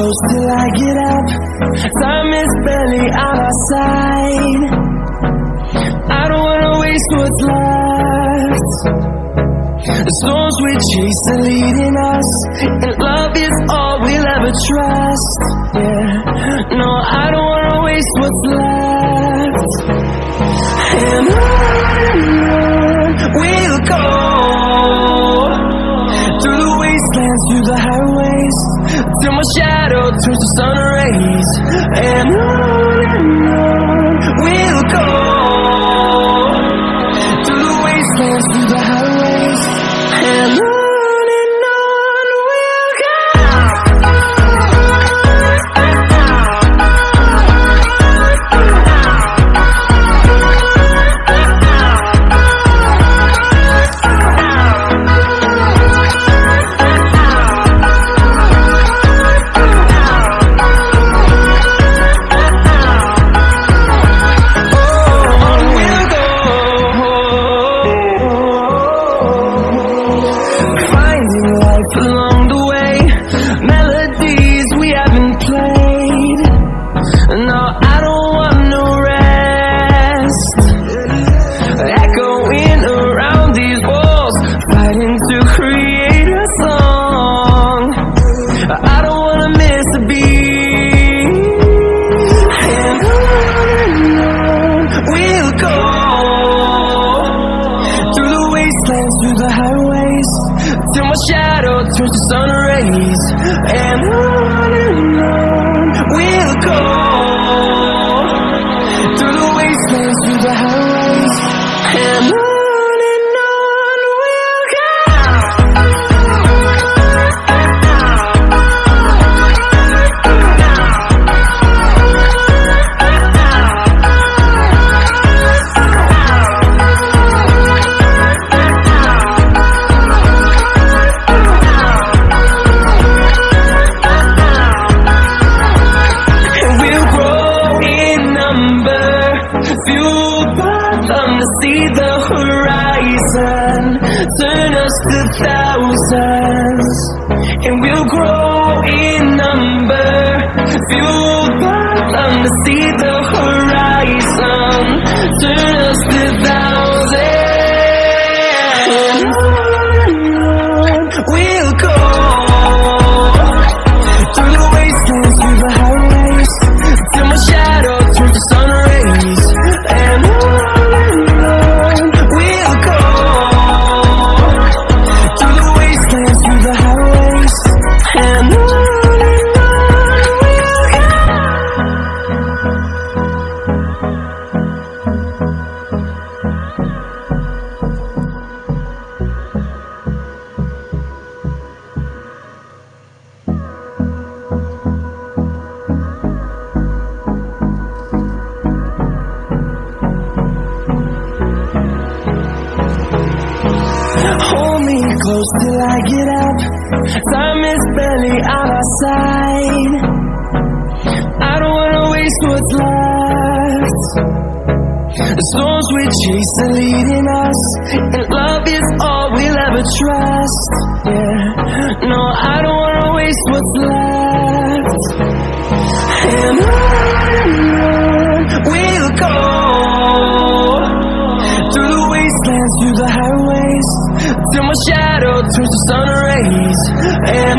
close till I get up. Time is barely on our side. I don't wanna waste what's left. The storms we chase are leading us, and love is all we'll ever trust. Yeah, no, I don't wanna waste what's left. And on we'll go, through the wastelands, through the highways, till my shadow turns to sun rays. And on we'll go, through the wastelands, through the highways, and on we'll go. Along the way, melodies we haven't played. No, I don't want no rest. Echoing around these walls, fighting to create a song. I don't wanna miss a beat. And on we'll go, through the wastelands, through the highways, till my shadow turns to sun rays. And on we'll go, through the wastelands, through the highways, and on we'll go. Fueled by them to see the horizon, turn us to thousands, and we'll grow in number. Fueled by them to see the horizon, turn us to thousands. And we'll go, through the wastelands, through the highways, till my shadow turns to sun rays. And on we'll go, through the wastelands, through the highways, and on we'll go. Hold me close till I get up. Time is barely on our side. I don't wanna waste what's left. The storms we chase are leading us, and love is all we'll ever trust. Yeah, no, I don't wanna waste what's left. And on we'll go, through the wastelands, through the highways, till my shadow turns to sun rays. And